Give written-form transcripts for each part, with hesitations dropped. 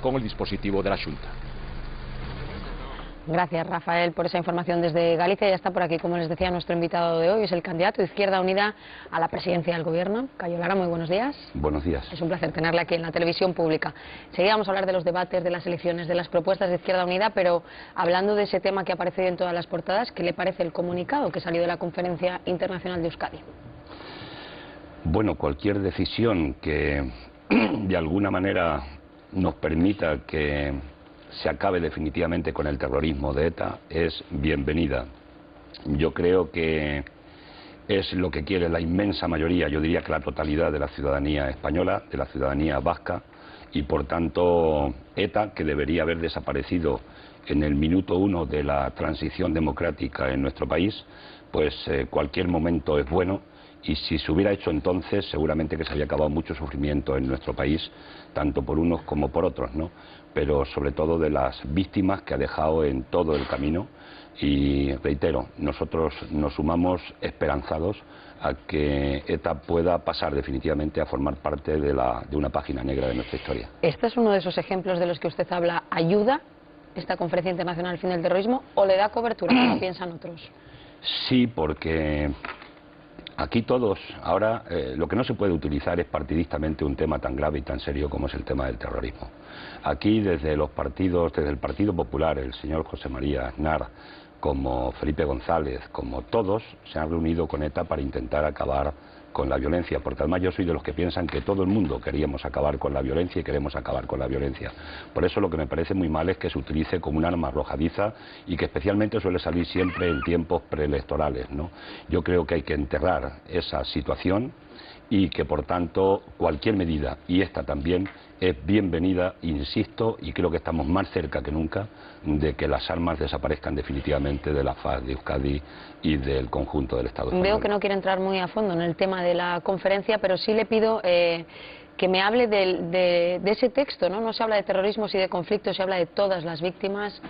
con el dispositivo de la Xunta. Gracias, Rafael, por esa información desde Galicia. Ya está por aquí, como les decía, nuestro invitado de hoy, es el candidato de Izquierda Unida a la presidencia del Gobierno. Cayo Lara, muy buenos días. Buenos días. Es un placer tenerle aquí en la televisión pública. Enseguida vamos a hablar de los debates, de las elecciones, de las propuestas de Izquierda Unida, pero hablando de ese tema que ha aparecido en todas las portadas, ¿qué le parece el comunicado que salió de la Conferencia Internacional de Euskadi? Bueno, cualquier decisión que de alguna manera nos permita que se acabe definitivamente con el terrorismo de ETA es bienvenida. Yo creo que es lo que quiere la inmensa mayoría, yo diría que la totalidad de la ciudadanía española, de la ciudadanía vasca, y por tanto ETA, que debería haber desaparecido en el minuto 1 de la transición democrática en nuestro país, pues cualquier momento es bueno. Y si se hubiera hecho entonces, seguramente que se había acabado mucho sufrimiento en nuestro país, tanto por unos como por otros, ¿no? Pero sobre todo de las víctimas que ha dejado en todo el camino. Y reitero, nosotros nos sumamos esperanzados a que ETA pueda pasar definitivamente a formar parte de una página negra de nuestra historia. ¿Este es uno de esos ejemplos de los que usted habla? ¿Ayuda esta Conferencia Internacional al Fin del Terrorismo o le da cobertura, como piensan otros? Sí, porque aquí todos, ahora lo que no se puede utilizar es partidistamente un tema tan grave y tan serio como es el tema del terrorismo. Aquí desde los partidos, desde el Partido Popular, el señor José María Aznar, como Felipe González, como todos, se han reunido con ETA para intentar acabar con la violencia, porque además yo soy de los que piensan que todo el mundo queríamos acabar con la violencia y queremos acabar con la violencia. Por eso lo que me parece muy mal es que se utilice como un arma arrojadiza y que especialmente suele salir siempre en tiempos preelectorales, ¿no? Yo creo que hay que enterrar esa situación y que por tanto cualquier medida, y esta también, es bienvenida, insisto, y creo que estamos más cerca que nunca de que las armas desaparezcan definitivamente de la faz de Euskadi y del conjunto del Estado español. Veo que no quiere entrar muy a fondo en el tema de la conferencia, pero sí le pido que me hable de ese texto, ¿no? No se habla de terrorismo, sí de conflictos, se habla de todas las víctimas,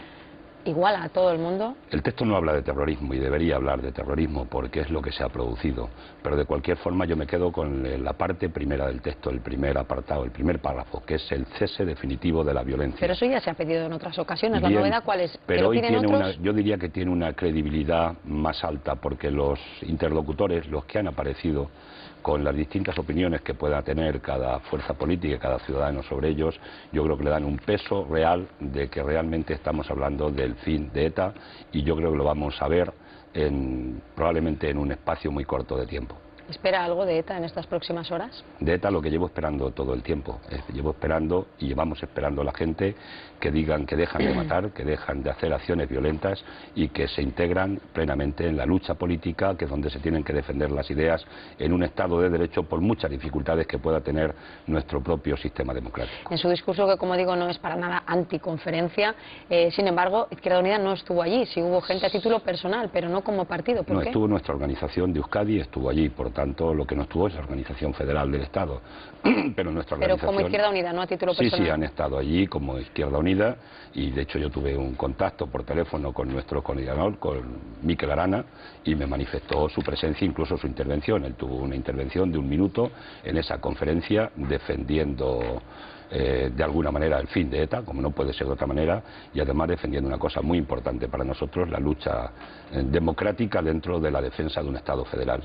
igual a todo el mundo. El texto no habla de terrorismo y debería hablar de terrorismo porque es lo que se ha producido, pero de cualquier forma yo me quedo con la parte primera del texto, el primer apartado, el primer párrafo, que es el cese definitivo de la violencia. Pero eso ya se ha pedido en otras ocasiones. Bien, ¿la novedad cuál es? Pero hoy tiene yo diría que tiene una credibilidad más alta porque los interlocutores, los que han aparecido con las distintas opiniones que pueda tener cada fuerza política y cada ciudadano sobre ellos, yo creo que le dan un peso real de que realmente estamos hablando del fin de ETA y yo creo que lo vamos a ver probablemente en un espacio muy corto de tiempo. ¿Espera algo de ETA en estas próximas horas? De ETA lo que llevo esperando todo el tiempo. Llevo esperando y llevamos esperando a la gente que digan que dejan de matar, que dejan de hacer acciones violentas y que se integran plenamente en la lucha política, que es donde se tienen que defender las ideas en un Estado de Derecho por muchas dificultades que pueda tener nuestro propio sistema democrático. En su discurso, que como digo no es para nada anticonferencia, sin embargo, Izquierda Unida no estuvo allí, sí hubo gente a título personal, pero no como partido. ¿Por qué? Estuvo nuestra organización de Euskadi, estuvo allí, por tanto lo que no estuvo es la organización federal del Estado. Pero nuestra organización... Pero como Izquierda Unida, no a título personal. Sí, han estado allí como Izquierda Unida y de hecho yo tuve un contacto por teléfono con nuestro coordinador, con Mikel Arana, y me manifestó su presencia, incluso su intervención. Él tuvo una intervención de 1 minuto en esa conferencia defendiendo de alguna manera el fin de ETA, como no puede ser de otra manera, y además defendiendo una cosa muy importante para nosotros, la lucha democrática dentro de la defensa de un Estado federal.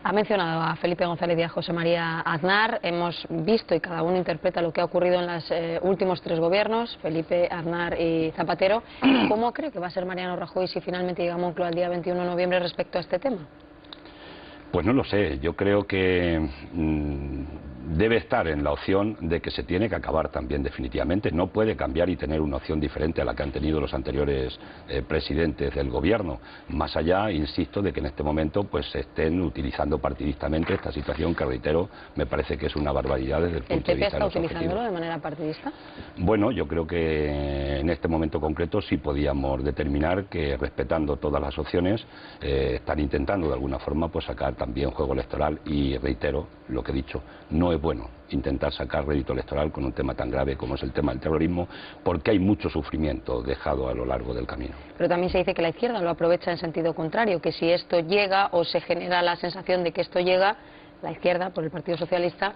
Ha mencionado a Felipe González y a José María Aznar. Hemos visto y cada uno interpreta lo que ha ocurrido en los últimos 3 gobiernos, Felipe, Aznar y Zapatero. ¿Cómo cree que va a ser Mariano Rajoy si finalmente llega a Moncloa el día 21 de noviembre respecto a este tema? Pues no lo sé, yo creo que debe estar en la opción de que se tiene que acabar también definitivamente. No puede cambiar y tener una opción diferente a la que han tenido los anteriores presidentes del gobierno. Más allá, insisto, de que en este momento pues se estén utilizando partidistamente esta situación que, reitero, me parece que es una barbaridad desde el punto de vista de los objetivos. ¿El PP está utilizándolo de manera partidista? Bueno, yo creo que en este momento concreto sí podíamos determinar que, respetando todas las opciones, están intentando de alguna forma pues sacar también juego electoral y, reitero lo que he dicho, no es bueno intentar sacar rédito electoral con un tema tan grave como es el tema del terrorismo, porque hay mucho sufrimiento dejado a lo largo del camino. Pero también se dice que la izquierda lo aprovecha en sentido contrario, que si esto llega o se genera la sensación de que esto llega, la izquierda, por el Partido Socialista,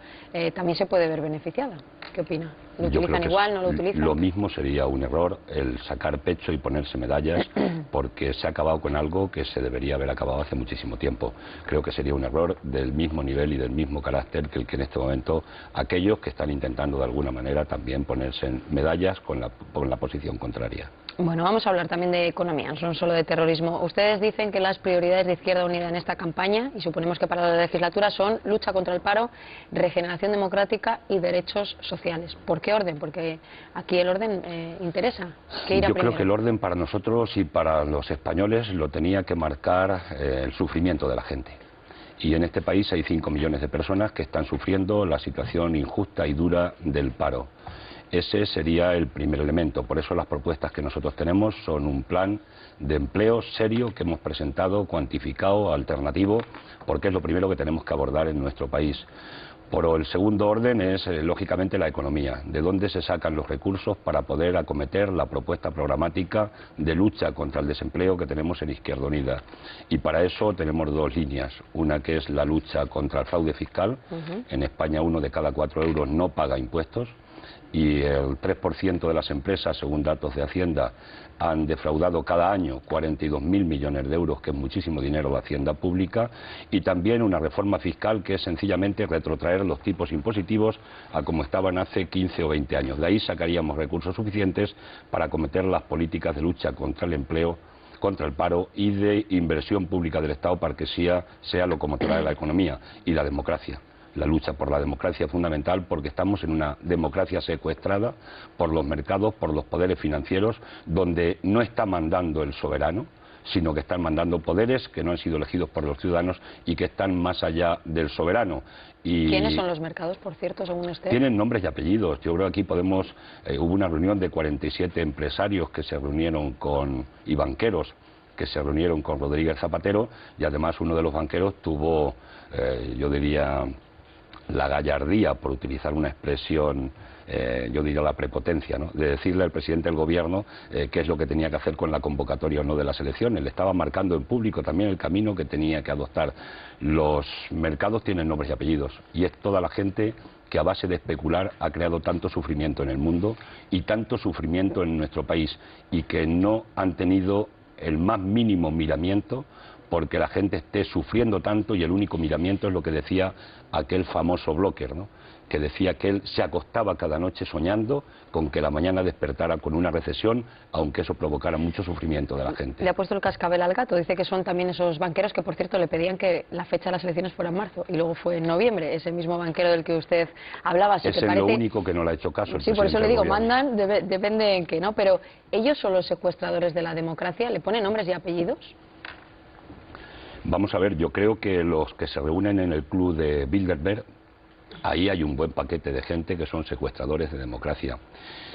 también se puede ver beneficiada. ¿Qué opina? ¿Lo utilizan igual, no lo utilizan? Lo mismo sería un error el sacar pecho y ponerse medallas, porque se ha acabado con algo que se debería haber acabado hace muchísimo tiempo. Creo que sería un error del mismo nivel y del mismo carácter que el que en este momento aquellos que están intentando de alguna manera también ponerse en medallas con la posición contraria. Bueno, vamos a hablar también de economía, no solo de terrorismo. Ustedes dicen que las prioridades de Izquierda Unida en esta campaña, y suponemos que para la legislatura, son lucha contra el paro, regeneración democrática y derechos sociales. ¿Por qué orden? Porque aquí el orden interesa. ¿Qué irá Yo primero? creo que el orden para nosotros y para los españoles lo tenía que marcar el sufrimiento de la gente. Y en este país hay 5 millones de personas que están sufriendo la situación injusta y dura del paro. Ese sería el primer elemento. Por eso las propuestas que nosotros tenemos son un plan de empleo serio que hemos presentado, cuantificado, alternativo, porque es lo primero que tenemos que abordar en nuestro país. Por el segundo orden es, lógicamente, la economía. ¿De dónde se sacan los recursos para poder acometer la propuesta programática de lucha contra el desempleo que tenemos en Izquierda Unida? Y para eso tenemos 2 líneas. Una que es la lucha contra el fraude fiscal. En España 1 de cada 4 euros no paga impuestos. Y el 3% de las empresas, según datos de Hacienda, han defraudado cada año 42.000 millones de euros, que es muchísimo dinero de Hacienda Pública, y también una reforma fiscal que es sencillamente retrotraer los tipos impositivos a como estaban hace 15 o 20 años. De ahí sacaríamos recursos suficientes para acometer las políticas de lucha contra el empleo, contra el paro y de inversión pública del Estado para que sea locomotora de la economía y la democracia. La lucha por la democracia es fundamental porque estamos en una democracia secuestrada por los mercados, por los poderes financieros, donde no está mandando el soberano, sino que están mandando poderes que no han sido elegidos por los ciudadanos y que están más allá del soberano. ¿Quiénes son los mercados, por cierto, según usted? Tienen nombres y apellidos. Yo creo que aquí podemos... hubo una reunión de 47 empresarios que se reunieron y banqueros que se reunieron con Rodríguez Zapatero, y además uno de los banqueros tuvo, yo diría, la gallardía, por utilizar una expresión, yo diría la prepotencia, ¿no?, de decirle al presidente del gobierno qué es lo que tenía que hacer con la convocatoria o no de las elecciones. Le estaba marcando en público también el camino que tenía que adoptar. Los mercados tienen nombres y apellidos, y es toda la gente que a base de especular ha creado tanto sufrimiento en el mundo y tanto sufrimiento en nuestro país, y que no han tenido el más mínimo miramiento porque la gente esté sufriendo tanto, y el único miramiento es lo que decía aquel famoso Blocker, ¿no?, que decía que él se acostaba cada noche soñando con que la mañana despertara con una recesión, aunque eso provocara mucho sufrimiento de la gente. Le ha puesto el cascabel al gato. Dice que son también esos banqueros que, por cierto, le pedían que la fecha de las elecciones fuera en marzo, y luego fue en noviembre. Ese mismo banquero del que usted hablaba. Es lo único que no le ha hecho caso el Sí, por eso le digo, gobierno. Mandan, depende en qué, ¿no? Pero ellos son los secuestradores de la democracia. ¿Le pone nombres y apellidos? Vamos a ver, yo creo que los que se reúnen en el club de Bilderberg, ahí hay un buen paquete de gente que son secuestradores de democracia.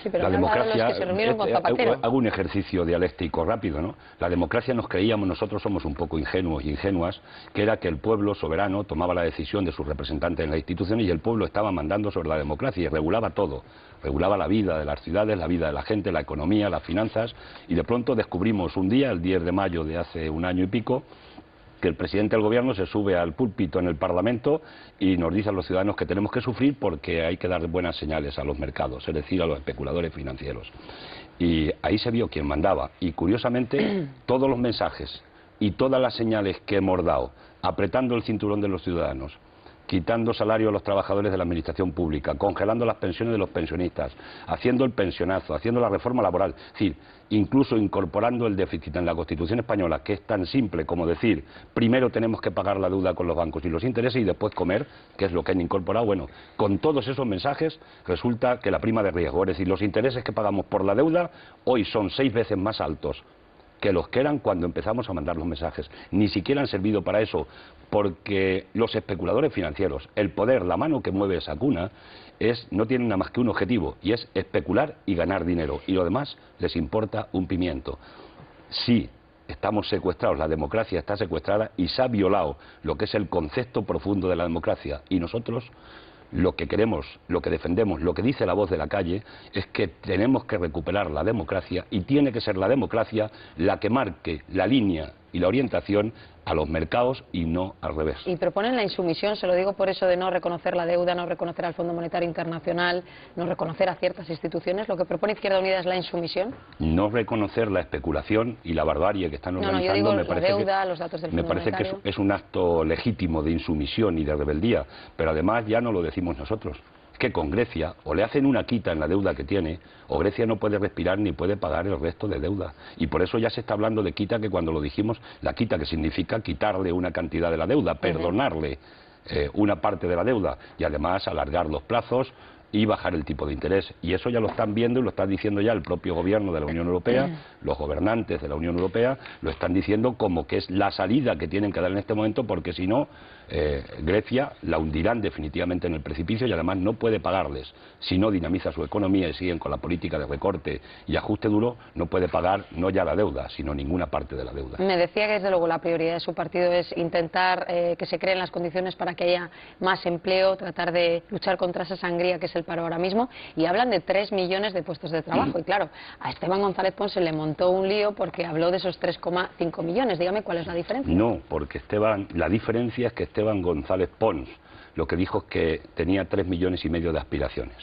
Sí, pero la democracia, los que se reunieron con Zapatero. hago un ejercicio dialéctico rápido, ¿no? La democracia nos creíamos, nosotros somos un poco ingenuos y ingenuas, que era que el pueblo soberano tomaba la decisión de sus representantes en las instituciones, y el pueblo estaba mandando sobre la democracia y regulaba todo. Regulaba la vida de las ciudades, la vida de la gente, la economía, las finanzas, y de pronto descubrimos un día, el 10 de mayo de hace un año y pico, que el presidente del gobierno se sube al púlpito en el Parlamento y nos dice a los ciudadanos que tenemos que sufrir porque hay que dar buenas señales a los mercados, es decir, a los especuladores financieros. Y ahí se vio quién mandaba. Y curiosamente, todos los mensajes y todas las señales que hemos dado, apretando el cinturón de los ciudadanos, quitando salario a los trabajadores de la administración pública, congelando las pensiones de los pensionistas, haciendo el pensionazo, haciendo la reforma laboral, es decir, incluso incorporando el déficit en la Constitución española, que es tan simple como decir, primero tenemos que pagar la deuda con los bancos y los intereses y después comer, que es lo que han incorporado. Bueno, con todos esos mensajes resulta que la prima de riesgo, es decir, los intereses que pagamos por la deuda hoy son 6 veces más altos que los que eran cuando empezamos a mandar los mensajes. Ni siquiera han servido para eso, porque los especuladores financieros, el poder, la mano que mueve esa cuna, no tienen nada más que un objetivo, y es especular y ganar dinero, y lo demás les importa un pimiento. Sí, estamos secuestrados, la democracia está secuestrada y se ha violado lo que es el concepto profundo de la democracia, y nosotros lo que queremos, lo que defendemos, lo que dice la voz de la calle es que tenemos que recuperar la democracia, y tiene que ser la democracia la que marque la línea y la orientación a los mercados y no al revés. Y proponen la insumisión, se lo digo por eso de no reconocer la deuda, no reconocer al Fondo Monetario Internacional, no reconocer a ciertas instituciones. Lo que propone Izquierda Unida es la insumisión. No reconocer la especulación y la barbarie que están organizando. Yo digo me parece la deuda, los datos del Fondo Monetario. Me parece que es un acto legítimo de insumisión y de rebeldía, pero además ya no lo decimos nosotros. Que con Grecia o le hacen una quita en la deuda que tiene, o Grecia no puede respirar ni puede pagar el resto de deuda. Y por eso ya se está hablando de quita, que cuando lo dijimos, la quita, que significa quitarle una cantidad de la deuda, perdonarle una parte de la deuda y además alargar los plazos y bajar el tipo de interés. Y eso ya lo están viendo y lo está diciendo ya el propio gobierno de la Unión Europea, los gobernantes de la Unión Europea lo están diciendo como que es la salida que tienen que dar en este momento, porque si no, Grecia la hundirán definitivamente en el precipicio y además no puede pagarles. Si no dinamiza su economía y siguen con la política de recorte y ajuste duro, no puede pagar no ya la deuda, sino ninguna parte de la deuda. Me decía que desde luego la prioridad de su partido es intentar que se creen las condiciones para que haya más empleo, tratar de luchar contra esa sangría que es el paro ahora mismo, y hablan de 3 millones de puestos de trabajo. Y claro, a Esteban González Pons se le montó un lío porque habló de esos 3,5 millones. Dígame cuál es la diferencia. No, porque la diferencia es que Esteban González Pons lo que dijo es que tenía 3,5 millones de aspiraciones.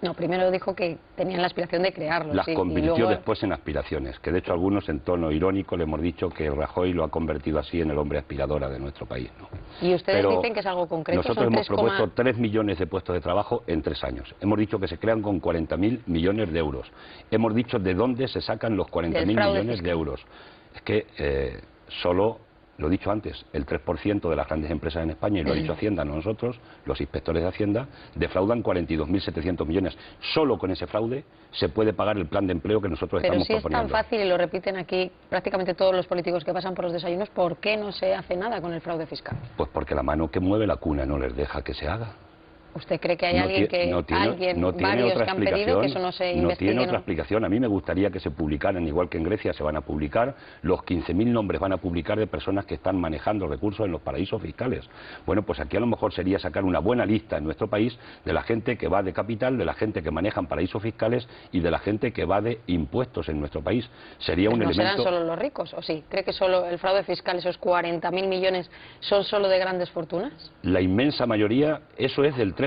No, primero dijo que tenían la aspiración de crearlos. Las convirtió y luego después en aspiraciones, que de hecho algunos en tono irónico le hemos dicho que Rajoy lo ha convertido así en el hombre aspiradora de nuestro país, ¿no? Y ustedes dicen que es algo concreto. Nosotros hemos propuesto 3 millones de puestos de trabajo en 3 años. Hemos dicho que se crean con 40.000 millones de euros. Hemos dicho de dónde se sacan los 40.000 millones de euros. Es que solo, lo he dicho antes, el 3% de las grandes empresas en España, y lo ha dicho Hacienda, no nosotros, los inspectores de Hacienda, defraudan 42.700 millones. Solo con ese fraude se puede pagar el plan de empleo que nosotros estamos proponiendo. Pero si es tan fácil, y lo repiten aquí prácticamente todos los políticos que pasan por los desayunos, ¿por qué no se hace nada con el fraude fiscal? Pues porque la mano que mueve la cuna no les deja que se haga. ¿Usted cree que hay varios que han pedido que eso no se investigue? No tiene otra explicación. A mí me gustaría que se publicaran, igual que en Grecia se van a publicar, los 15.000 nombres van a publicar de personas que están manejando recursos en los paraísos fiscales. Bueno, pues aquí a lo mejor sería sacar una buena lista en nuestro país de la gente que va de capital, de la gente que manejan paraísos fiscales y de la gente que va de impuestos en nuestro país. Sería un elemento... ¿No serán solo los ricos, o sí? ¿Cree que solo el fraude fiscal, esos 40.000 millones, son solo de grandes fortunas? La inmensa mayoría, eso es del 3%,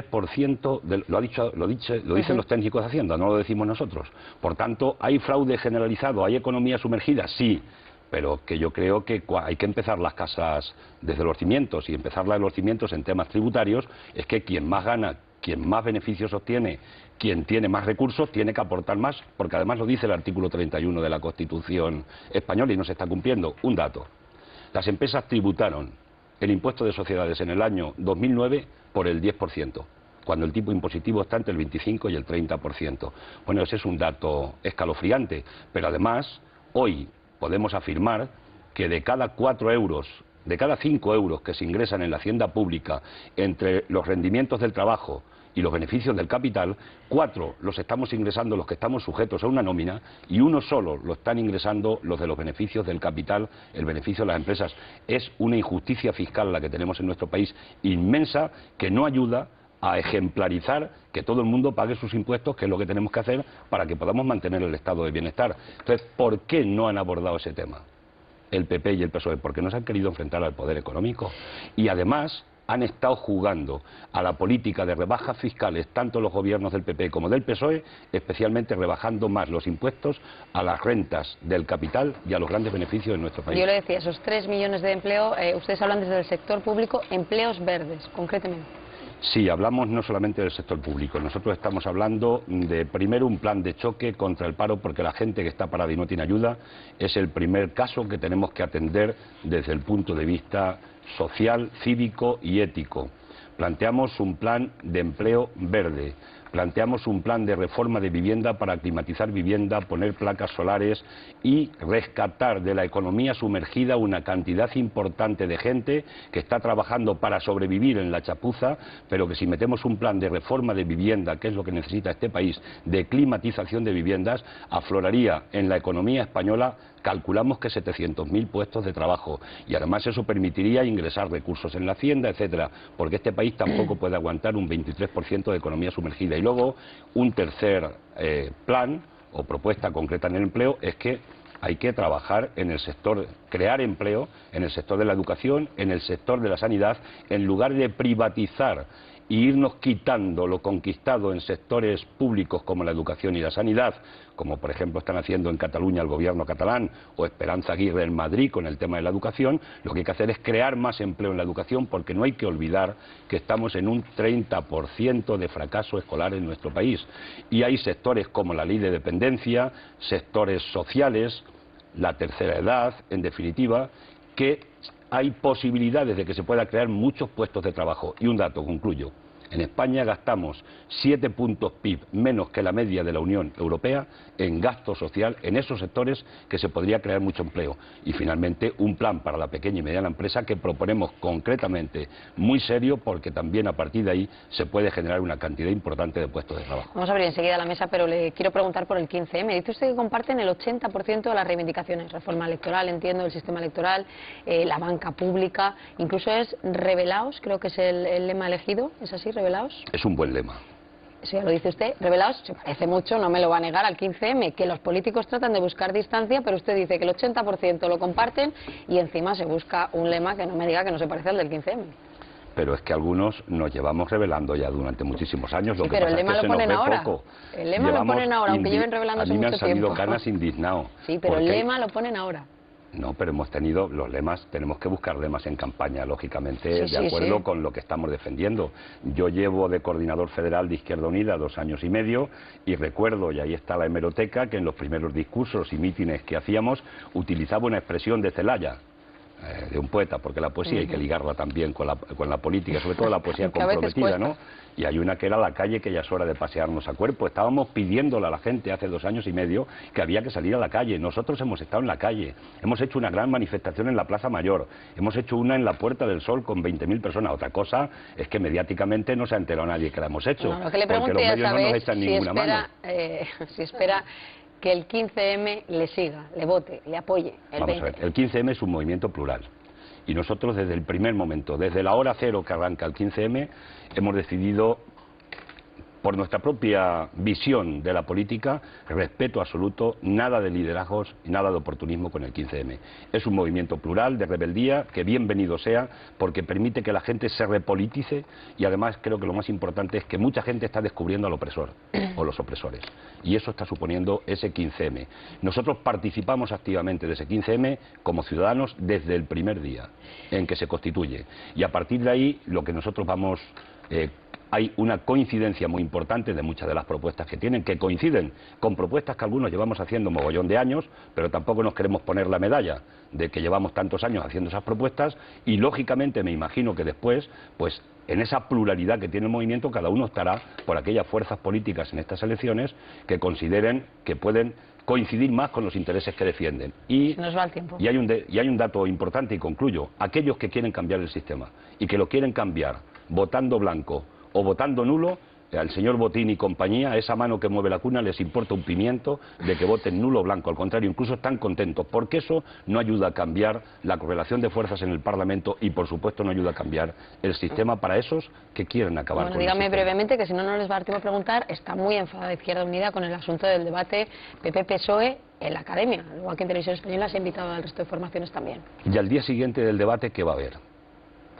lo dicen los técnicos de Hacienda, no lo decimos nosotros. Por tanto, ¿hay fraude generalizado? ¿Hay economía sumergida? Sí, pero que yo creo que hay que empezar las casas desde los cimientos, y empezar los cimientos en temas tributarios es que quien más gana, quien más beneficios obtiene, quien tiene más recursos, tiene que aportar más, porque además lo dice el artículo 31 de la Constitución española y no se está cumpliendo. Un dato: las empresas tributaron el impuesto de sociedades en el año 2009 por el 10%. Cuando el tipo impositivo está entre el 25 y el 30%. Bueno, ese es un dato escalofriante, pero además hoy podemos afirmar que de cada 4 euros, de cada 5 euros que se ingresan en la hacienda pública entre los rendimientos del trabajo y los beneficios del capital, 4 los estamos ingresando los que estamos sujetos a una nómina y 1 solo lo están ingresando los de los beneficios del capital, el beneficio de las empresas. Es una injusticia fiscal la que tenemos en nuestro país inmensa, que no ayuda a ejemplarizar que todo el mundo pague sus impuestos, que es lo que tenemos que hacer para que podamos mantener el estado de bienestar. Entonces, ¿por qué no han abordado ese tema el PP y el PSOE? Porque no se han querido enfrentar al poder económico. Y además han estado jugando a la política de rebajas fiscales, tanto los gobiernos del PP como del PSOE, especialmente rebajando más los impuestos a las rentas del capital y a los grandes beneficios de nuestro país. Yo le decía, esos 3 millones de empleo, ustedes hablan desde el sector público, empleos verdes, concretamente. Sí, hablamos no solamente del sector público. Nosotros estamos hablando de, primero, un plan de choque contra el paro, porque la gente que está parada y no tiene ayuda es el primer caso que tenemos que atender desde el punto de vista social, cívico y ético. Planteamos un plan de empleo verde. Planteamos un plan de reforma de vivienda para climatizar vivienda, poner placas solares y rescatar de la economía sumergida una cantidad importante de gente que está trabajando para sobrevivir en la chapuza, pero que si metemos un plan de reforma de vivienda, que es lo que necesita este país, de climatización de viviendas, afloraría en la economía española, calculamos que 700.000 puestos de trabajo, y además eso permitiría ingresar recursos en la hacienda, etcétera, porque este país tampoco puede aguantar un 23% de economía sumergida. Y luego un tercer plan o propuesta concreta en el empleo es que hay que trabajar en el sector, crear empleo en el sector de la educación, en el sector de la sanidad, en lugar de privatizar y irnos quitando lo conquistado en sectores públicos como la educación y la sanidad, como por ejemplo están haciendo en Cataluña el gobierno catalán o Esperanza Aguirre en Madrid con el tema de la educación. Lo que hay que hacer es crear más empleo en la educación, porque no hay que olvidar que estamos en un 30% de fracaso escolar en nuestro país. Y hay sectores como la ley de dependencia, sectores sociales, la tercera edad, en definitiva, que hay posibilidades de que se pueda crear muchos puestos de trabajo. Y un dato, concluyo. En España gastamos 7 puntos PIB menos que la media de la Unión Europea en gasto social en esos sectores que se podría crear mucho empleo. Y finalmente un plan para la pequeña y mediana empresa que proponemos concretamente, muy serio, porque también a partir de ahí se puede generar una cantidad importante de puestos de trabajo. Vamos a abrir enseguida la mesa, pero le quiero preguntar por el 15M. Dice usted que comparten el 80% de las reivindicaciones. Reforma electoral, entiendo, el sistema electoral, la banca pública, incluso es revelaos, creo que es el lema elegido, ¿es así? ¿Revelaos? Es un buen lema. Eso ya lo dice usted. Revelaos, se parece mucho, no me lo va a negar, al 15M, que los políticos tratan de buscar distancia, pero usted dice que el 80% lo comparten y encima se busca un lema que no me diga que no se parece al del 15M. Pero es que algunos nos llevamos revelando ya durante muchísimos años. Sí, lo que pero pasa el lema es que lo ponen ahora. Poco. El lema lo ponen ahora, aunque lleven revelándose mucho tiempo. A mí me han salido canas indignado. Sí, pero el lema lo ponen ahora. No, pero hemos tenido los lemas, tenemos que buscar lemas en campaña, lógicamente, sí, de acuerdo sí. con lo que estamos defendiendo. Yo llevo de coordinador federal de Izquierda Unida 2 años y medio y recuerdo, y ahí está la hemeroteca, que en los primeros discursos y mítines que hacíamos utilizaba una expresión de Celaya, de un poeta, porque la poesía hay que ligarla también con la política, sobre todo la poesía comprometida, ¿no? Y hay una que era la calle, que ya es hora de pasearnos a cuerpo. Estábamos pidiéndole a la gente hace 2 años y medio que había que salir a la calle. Nosotros hemos estado en la calle, hemos hecho una gran manifestación en la Plaza Mayor, hemos hecho una en la Puerta del Sol con 20.000 personas. Otra cosa es que mediáticamente no se ha enterado nadie que la hemos hecho, no, lo que le porque los medios no nos echan ninguna mano. Si espera que el 15M le siga, le vote, le apoye. Vamos a ver, el 15M es un movimiento plural. Y nosotros desde el primer momento, desde la hora cero que arranca el 15M, hemos decidido, por nuestra propia visión de la política, respeto absoluto, nada de liderazgos y nada de oportunismo con el 15M. Es un movimiento plural de rebeldía que bienvenido sea, porque permite que la gente se repolitice, y además creo que lo más importante es que mucha gente está descubriendo al opresor o los opresores, y eso está suponiendo ese 15M. Nosotros participamos activamente de ese 15M como ciudadanos desde el primer día en que se constituye, y a partir de ahí lo que nosotros vamos... hay una coincidencia muy importante de muchas de las propuestas que tienen, que coinciden con propuestas que algunos llevamos haciendo mogollón de años, pero tampoco nos queremos poner la medalla de que llevamos tantos años haciendo esas propuestas, y lógicamente me imagino que después, pues en esa pluralidad que tiene el movimiento, cada uno estará por aquellas fuerzas políticas en estas elecciones que consideren que pueden coincidir más con los intereses que defienden. Y, nos va el tiempo. Y hay un dato importante, y concluyo. Aquellos que quieren cambiar el sistema y que lo quieren cambiar votando blanco o votando nulo, al señor Botín y compañía, esa mano que mueve la cuna, les importa un pimiento de que voten nulo o blanco. Al contrario, incluso están contentos, porque eso no ayuda a cambiar la correlación de fuerzas en el Parlamento y, por supuesto, no ayuda a cambiar el sistema para esos que quieren acabar con el sistema. Dígame brevemente, que si no, no les va a dar tiempo a preguntar. Está muy enfadada Izquierda Unida con el asunto del debate PP-PSOE en la Academia. Igual que en Televisión Española se ha invitado al resto de formaciones también. Y al día siguiente del debate, ¿qué va a haber?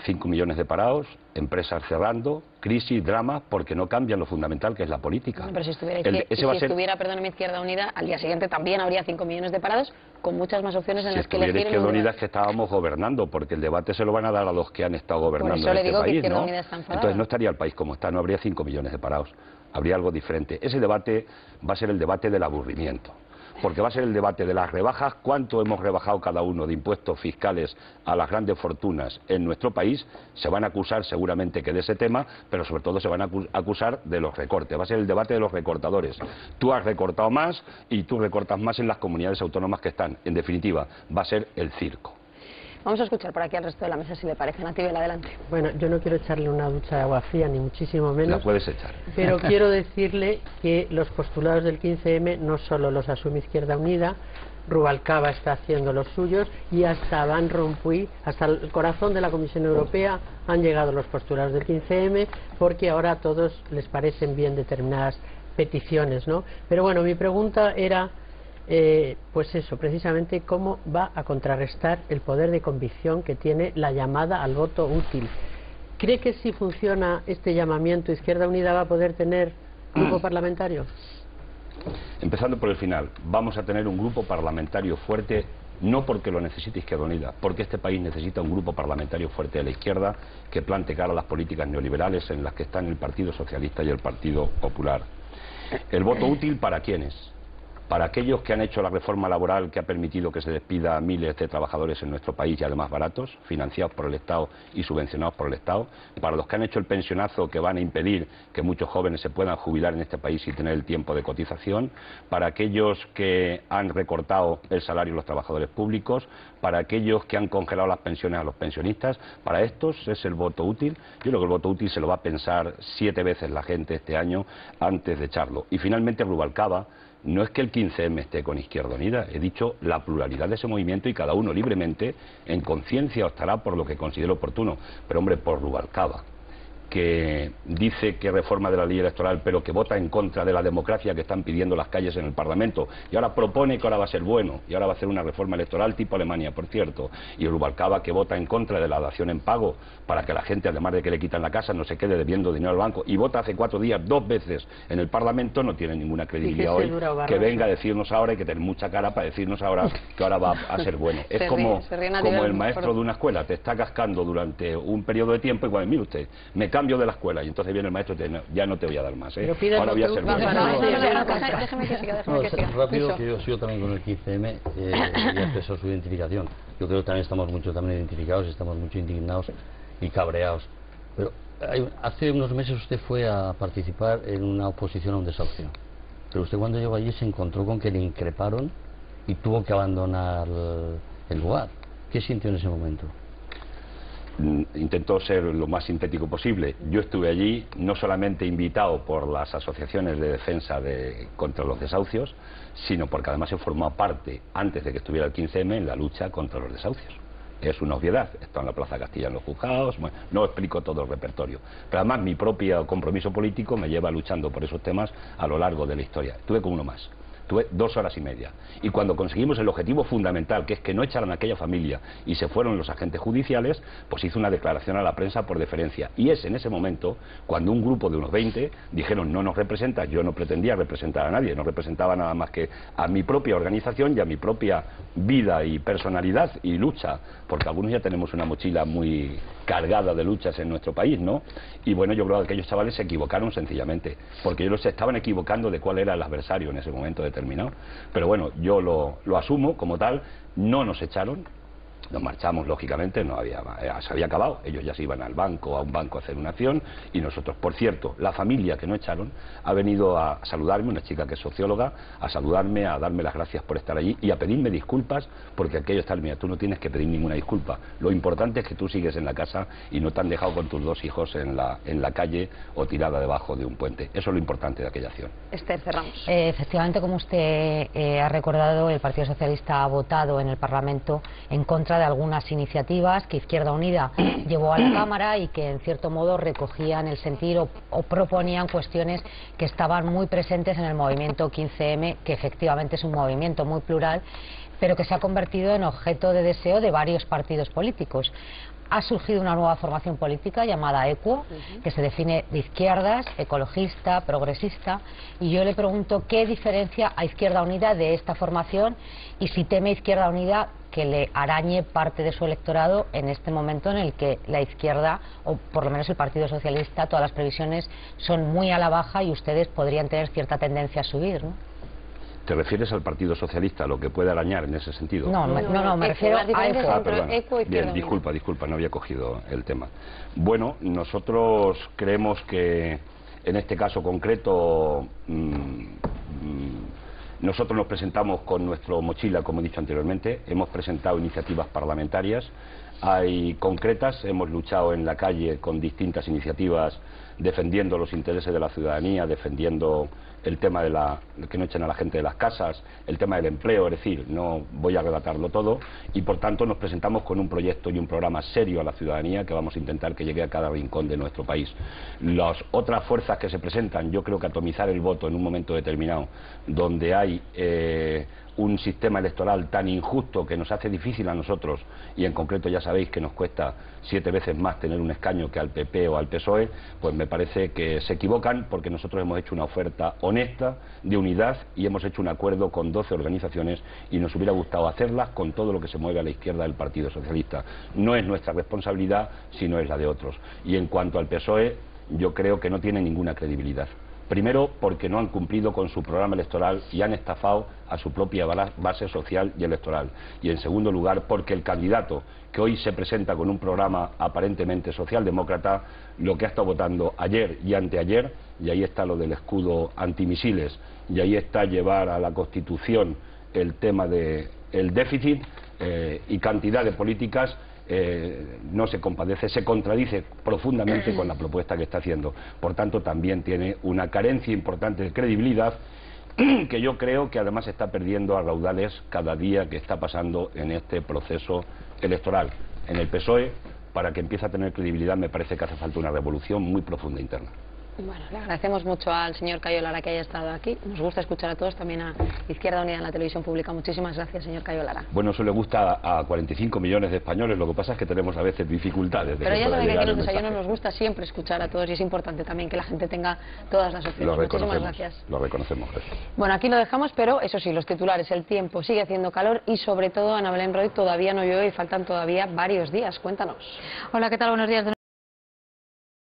5 millones de parados, empresas cerrando, crisis, drama, porque no cambian lo fundamental que es la política. No, pero si estuviera, perdóneme, Izquierda Unida, al día siguiente también habría 5 millones de parados, con muchas más opciones en las que elegir. Si estuviera Izquierda Unida es que estábamos gobernando, porque el debate se lo van a dar a los que han estado gobernando en este país, ¿no? Entonces no estaría el país como está, no habría 5 millones de parados, habría algo diferente. Ese debate va a ser el debate del aburrimiento, porque va a ser el debate de las rebajas, cuánto hemos rebajado cada uno de impuestos fiscales a las grandes fortunas en nuestro país. Se van a acusar seguramente que de ese tema, pero sobre todo se van a acusar de los recortes. Va a ser el debate de los recortadores. Tú has recortado más y tú recortas más en las comunidades autónomas que están. En definitiva, va a ser el circo. Vamos a escuchar por aquí al resto de la mesa, si le parece. Natibel, adelante. Bueno, yo no quiero echarle una ducha de agua fría, ni muchísimo menos. La puedes echar. Pero quiero decirle que los postulados del 15M no solo los asume Izquierda Unida, Rubalcaba está haciendo los suyos, y hasta Van Rompuy, hasta el corazón de la Comisión Europea, han llegado los postulados del 15M, porque ahora a todos les parecen bien determinadas peticiones, ¿no? Pero bueno, mi pregunta era pues eso, precisamente cómo va a contrarrestar el poder de convicción que tiene la llamada al voto útil. ¿Cree que si funciona este llamamiento, Izquierda Unida va a poder tener grupo parlamentario? Empezando por el final, vamos a tener un grupo parlamentario fuerte, no porque lo necesite Izquierda Unida, porque este país necesita un grupo parlamentario fuerte de la izquierda que plante cara a las políticas neoliberales en las que están el Partido Socialista y el Partido Popular. ¿El voto útil para quiénes? Para aquellos que han hecho la reforma laboral que ha permitido que se despida a miles de trabajadores en nuestro país y además baratos, financiados por el Estado y subvencionados por el Estado. Para los que han hecho el pensionazo que van a impedir que muchos jóvenes se puedan jubilar en este país y tener el tiempo de cotización. Para aquellos que han recortado el salario de los trabajadores públicos. Para aquellos que han congelado las pensiones a los pensionistas. Para estos es el voto útil. Yo creo que el voto útil se lo va a pensar 7 veces la gente este año antes de echarlo. Y finalmente Rubalcaba. No es que el 15M esté con Izquierda Unida, he dicho la pluralidad de ese movimiento y cada uno libremente, en conciencia, optará por lo que considere oportuno. Pero hombre, por Rubalcaba, que dice que reforma de la ley electoral pero que vota en contra de la democracia que están pidiendo las calles en el Parlamento y ahora propone que ahora va a ser bueno y ahora va a hacer una reforma electoral tipo Alemania, por cierto, y Rubalcaba que vota en contra de la dación en pago para que la gente, además de que le quitan la casa, no se quede debiendo dinero al banco, y vota hace 4 días 2 veces en el Parlamento, no tiene ninguna credibilidad hoy que venga a decirnos ahora, y que tener mucha cara para decirnos ahora que ahora va a ser bueno. Es como el maestro de una escuela, te está cascando durante un periodo de tiempo y cuando, mire usted, me cambio de la escuela, y entonces viene el maestro y te dice, ya no te voy a dar más, ahora voy a ser bueno. Rápido, que yo también con el 15M ya expresó su identificación. Yo creo que también estamos mucho identificados, estamos mucho indignados y cabreados. Pero hace unos meses usted fue a participar en una oposición a un desahucio. Pero usted cuando llegó allí se encontró con que le increparon y tuvo que abandonar el lugar. ¿Qué sintió en ese momento? Intentó ser lo más sintético posible. Yo estuve allí no solamente invitado por las asociaciones de defensa contra los desahucios, sino porque además he formado parte, antes de que estuviera el 15M, en la lucha contra los desahucios. Es una obviedad, está en la Plaza Castilla en los juzgados, bueno, no explico todo el repertorio. Pero además mi propio compromiso político me lleva luchando por esos temas a lo largo de la historia. Estuve con uno más. Tuve 2 horas y media. Y cuando conseguimos el objetivo fundamental, que es que no echaran a aquella familia y se fueron los agentes judiciales, pues hizo una declaración a la prensa por deferencia. Y es en ese momento cuando un grupo de unos 20 dijeron no nos representa. Yo no pretendía representar a nadie, no representaba nada más que a mi propia organización y a mi propia vida y personalidad y lucha, porque algunos ya tenemos una mochila muy cargada de luchas en nuestro país, ¿no? Y bueno, yo creo que aquellos chavales se equivocaron sencillamente, porque ellos se estaban equivocando de cuál era el adversario en ese momento determinado. Pero bueno, yo lo asumo como tal. No nos echaron, nos marchamos lógicamente, se había acabado, ellos ya se iban a un banco a hacer una acción, y nosotros, por cierto, la familia que no echaron ha venido a saludarme, una chica que es socióloga, a saludarme, a darme las gracias por estar allí y a pedirme disculpas, porque aquello está, mira, tú no tienes que pedir ninguna disculpa, lo importante es que tú sigues en la casa y no te han dejado con tus 2 hijos en la calle o tirada debajo de un puente. Eso es lo importante de aquella acción. Esther, cerramos. Efectivamente, como usted ha recordado, el Partido Socialista ha votado en el Parlamento en contra de algunas iniciativas que Izquierda Unida llevó a la Cámara y que en cierto modo recogían el sentir o proponían cuestiones que estaban muy presentes en el movimiento 15M, que efectivamente es un movimiento muy plural, pero que se ha convertido en objeto de deseo de varios partidos políticos. Ha surgido una nueva formación política llamada ECUO, que se define de izquierdas, ecologista, progresista, y yo le pregunto qué diferencia a Izquierda Unida de esta formación y si teme Izquierda Unida que le arañe parte de su electorado en este momento en el que la izquierda, o por lo menos el Partido Socialista, todas las previsiones son muy a la baja y ustedes podrían tener cierta tendencia a subir, ¿no? ¿Te refieres al Partido Socialista, lo que puede arañar en ese sentido? No, me refiero a ECO. Bien, disculpa, no había cogido el tema. Bueno, nosotros creemos que en este caso concreto nosotros nos presentamos con nuestro mochila, como he dicho anteriormente, hemos presentado iniciativas parlamentarias, hay concretas, hemos luchado en la calle con distintas iniciativas defendiendo los intereses de la ciudadanía, defendiendo el tema de que no echen a la gente de las casas, el tema del empleo, es decir, no voy a relatarlo todo, y por tanto nos presentamos con un proyecto y un programa serio a la ciudadanía que vamos a intentar que llegue a cada rincón de nuestro país. Las otras fuerzas que se presentan, yo creo que atomizar el voto en un momento determinado, donde hay un sistema electoral tan injusto que nos hace difícil a nosotros, y en concreto ya sabéis que nos cuesta 7 veces más tener un escaño que al PP o al PSOE, pues me parece que se equivocan, porque nosotros hemos hecho una oferta honesta, de unidad, y hemos hecho un acuerdo con 12 organizaciones, y nos hubiera gustado hacerlas con todo lo que se mueve a la izquierda del Partido Socialista. No es nuestra responsabilidad, sino es la de otros. Y en cuanto al PSOE, yo creo que no tiene ninguna credibilidad. Primero, porque no han cumplido con su programa electoral y han estafado a su propia base social y electoral. Y en segundo lugar, porque el candidato que hoy se presenta con un programa aparentemente socialdemócrata, lo que ha estado votando ayer y anteayer, y ahí está lo del escudo antimisiles, y ahí está llevar a la Constitución el tema del déficit y cantidad de políticas, no se compadece, se contradice profundamente con la propuesta que está haciendo. Por tanto, también tiene una carencia importante de credibilidad, que yo creo que además está perdiendo a raudales cada día que está pasando en este proceso electoral. En el PSOE, para que empiece a tener credibilidad, me parece que hace falta una revolución muy profunda interna. Bueno, le agradecemos mucho al señor Cayo Lara que haya estado aquí. Nos gusta escuchar a todos, también a Izquierda Unida en la televisión pública. Muchísimas gracias, señor Cayo Lara. Bueno, eso le gusta a 45 millones de españoles, lo que pasa es que tenemos a veces dificultades. Pero ya saben que aquí en los desayunos nos gusta siempre escuchar a todos, y es importante también que la gente tenga todas las opciones. Muchísimas gracias. Lo reconocemos, gracias. Bueno, aquí lo dejamos, pero eso sí, los titulares, el tiempo sigue haciendo calor y sobre todo, Ana Belén Roy, todavía no llueve y faltan todavía varios días. Cuéntanos. Hola, ¿qué tal? Buenos días.